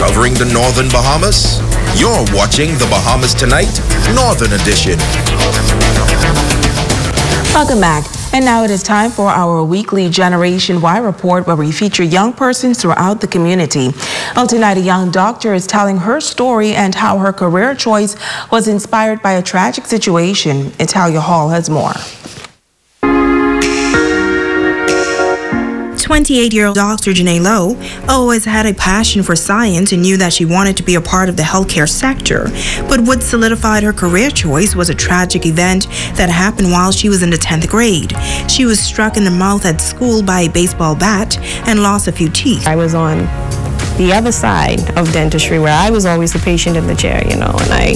covering the Northern Bahamas? You're watching the Bahamas Tonight, Northern Edition. Welcome back. And now it is time for our weekly Generation Y report, where we feature young persons throughout the community. Well, tonight a young doctor is telling her story and how her career choice was inspired by a tragic situation. Italia Hall has more. 28-year-old Dr. Janae Lowe always had a passion for science and knew that she wanted to be a part of the healthcare sector. But what solidified her career choice was a tragic event that happened while she was in the 10th grade. She was struck in the mouth at school by a baseball bat and lost a few teeth. I was on the other side of dentistry, where I was always the patient in the chair, and I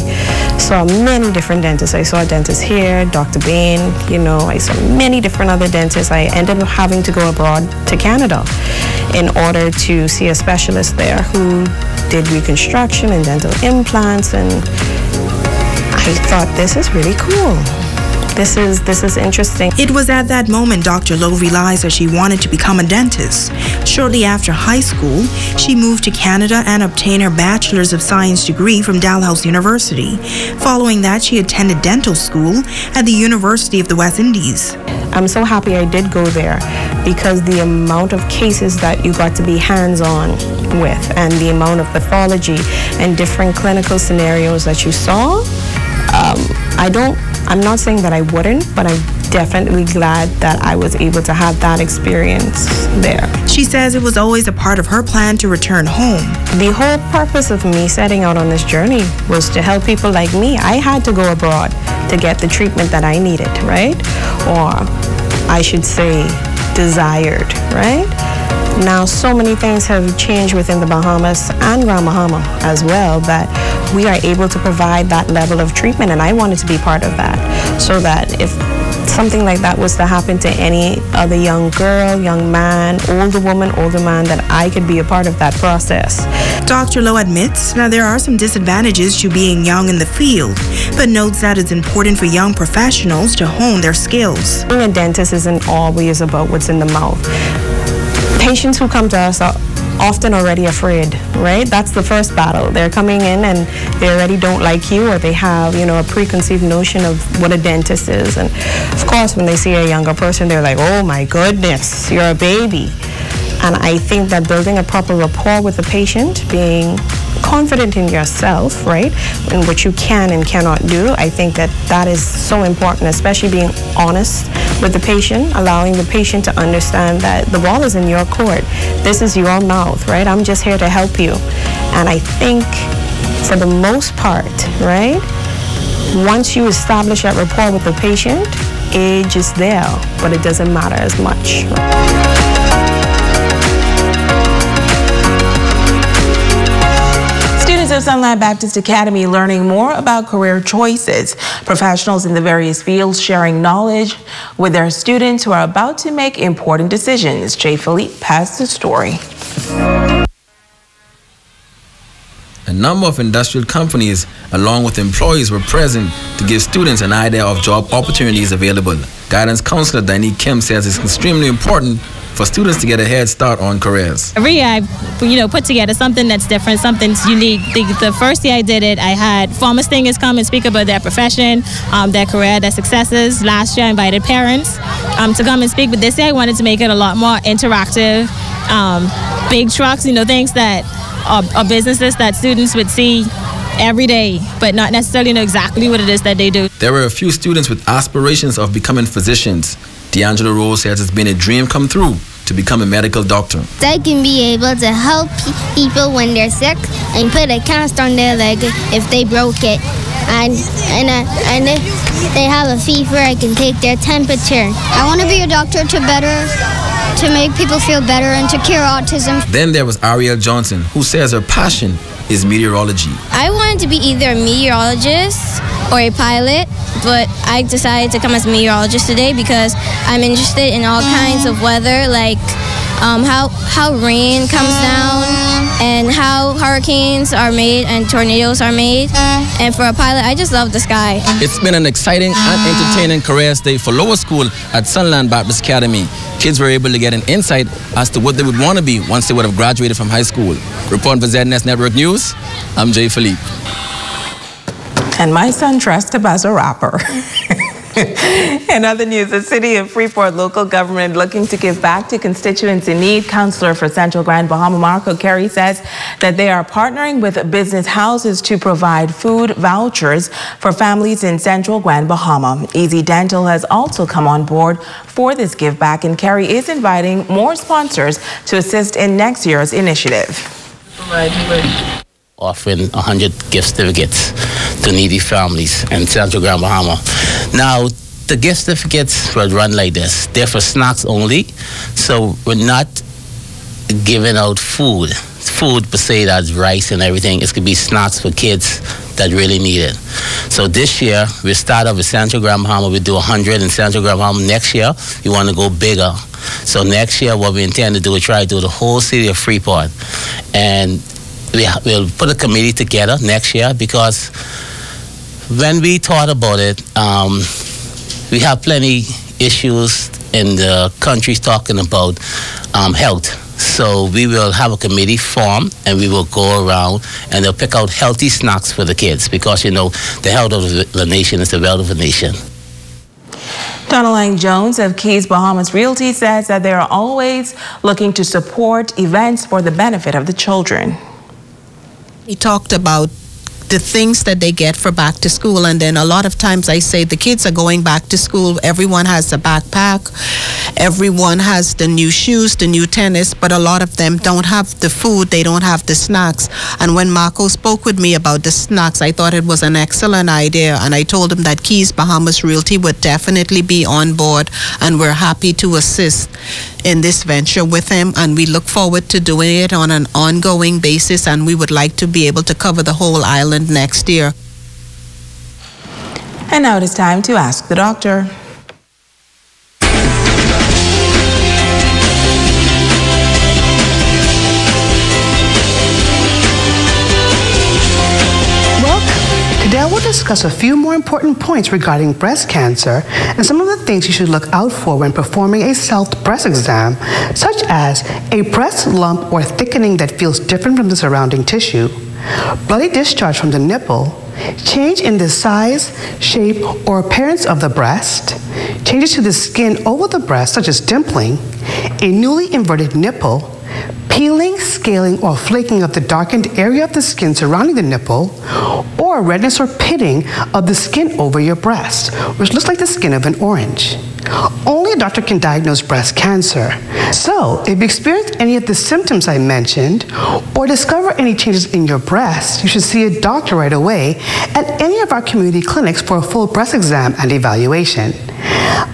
saw many different dentists. I saw a dentist here, Dr. Bain, I saw many different other dentists. I ended up having to go abroad to Canada in order to see a specialist there who did reconstruction and dental implants, and I thought, this is really cool. This is interesting. It was at that moment Dr. Lowe realized that she wanted to become a dentist. Shortly after high school, she moved to Canada and obtained her Bachelor's of Science degree from Dalhousie University. Following that, she attended dental school at the University of the West Indies. I'm so happy I did go there, because the amount of cases that you got to be hands-on with and the amount of pathology and different clinical scenarios that you saw, I'm not saying that I wouldn't, but I'm definitely glad that I was able to have that experience there. She says it was always a part of her plan to return home. The whole purpose of me setting out on this journey was to help people like me. I had to go abroad to get the treatment that I needed, right? Or I should say desired, right? Now, so many things have changed within the Bahamas and Grand Bahama as well, that we are able to provide that level of treatment, and I wanted to be part of that, so that if something like that was to happen to any other young girl, young man, older woman, older man, that I could be a part of that process. Dr. Lowe admits that there are some disadvantages to being young in the field, but notes that it's important for young professionals to hone their skills. Being a dentist isn't always about what's in the mouth. Patients who come to us are often already afraid, right? That's the first battle. They're coming in and they already don't like you, or they have, a preconceived notion of what a dentist is. And of course, when they see a younger person, they're like, oh my goodness, you're a baby. And I think that building a proper rapport with the patient, being confident in yourself, right, in what you can and cannot do, I think that is so important, especially being honest with the patient, allowing the patient to understand that the ball is in your court. This is your mouth, right? I'm just here to help you. And I think for the most part, right, once you establish that rapport with the patient, age is there, but it doesn't matter as much. Students of Sunland Baptist Academy learning more about career choices. Professionals in the various fields sharing knowledge with their students who are about to make important decisions. Jay Philippe has the story. A number of industrial companies, along with employees, were present to give students an idea of job opportunities available. Guidance counselor Danny Kim says it's extremely important for students to get a head start on careers. Every year I put together something that's different, something unique. The first year I did it, I had former stingers come and speak about their profession, their career, their successes. Last year I invited parents to come and speak, but this year I wanted to make it a lot more interactive. Big trucks, things that are businesses that students would see every day, but not necessarily know exactly what it is that they do. There were a few students with aspirations of becoming physicians. D'Angelo Rose says it's been a dream come true to become a medical doctor. I can be able to help people when they're sick and put a cast on their leg if they broke it. And if they have a fever, I can take their temperature. I want to be a doctor to make people feel better and to cure autism. Then there was Ariel Johnson, who says her passion is meteorology. I wanted to be either a meteorologist or a pilot, but I decided to come as a meteorologist today because I'm interested in all kinds of weather, like how rain comes down and how hurricanes are made and tornadoes are made. And for a pilot, I just love the sky. It's been an exciting and entertaining career day for lower school at Sunland Baptist Academy. kids were able to get an insight as to what they would want to be once they would have graduated from high school. Reporting for ZNS Network News, I'm Jay Philippe. And my son dressed up as a rapper. In other news, the city of Freeport local government looking to give back to constituents in need. Councillor for Central Grand Bahama, Marco Carey, says that they are partnering with business houses to provide food vouchers for families in Central Grand Bahama. Easy Dental has also come on board for this give back, and Carey is inviting more sponsors to assist in next year's initiative. Offering 100 gift certificates to needy families in Central Grand Bahama. Now, the gift certificates will run like this. They're for snacks only, so we're not giving out food per se, that's rice and everything. It could be snacks for kids that really need it. So this year, we start off with Central Grand Bahama. We do 100 in Central Grand Bahama. Next year, we want to go bigger. So next year, what we intend to do is try to do the whole city of Freeport. And we'll put a committee together next year, because when we thought about it, we have plenty issues in the country talking about health. So we will have a committee formed, and we will go around and they'll pick out healthy snacks for the kids, because, you know, the health of the nation is the wealth of the nation. Donald Jones of Keys Bahamas Realty says that they are always looking to support events for the benefit of the children. He talked about the things that they get for back to school, and then a lot of times I say the kids are going back to school, everyone has a backpack, everyone has the new shoes, the new tennis, but a lot of them don't have the food, they don't have the snacks. And when Marco spoke with me about the snacks, I thought it was an excellent idea, and I told him that Keys Bahamas Realty would definitely be on board, and we're happy to assist in this venture with him, and we look forward to doing it on an ongoing basis, and we would like to be able to cover the whole island next year. And now it is time to ask the doctor. Today I will discuss a few more important points regarding breast cancer and some of the things you should look out for when performing a self-breast exam, such as a breast lump or thickening that feels different from the surrounding tissue, bloody discharge from the nipple, change in the size, shape, or appearance of the breast, changes to the skin over the breast such as dimpling, a newly inverted nipple, peeling, scaling, or flaking of the darkened area of the skin surrounding the nipple, or redness or pitting of the skin over your breast, which looks like the skin of an orange. Only a doctor can diagnose breast cancer. So, if you experience any of the symptoms I mentioned, or discover any changes in your breast, you should see a doctor right away at any of our community clinics for a full breast exam and evaluation.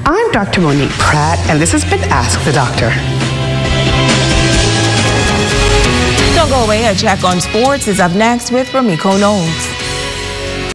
I'm Dr. Monique Pratt, and this has been Ask the Doctor. Don't go away. A check on sports is up next with Ramiko Knowles.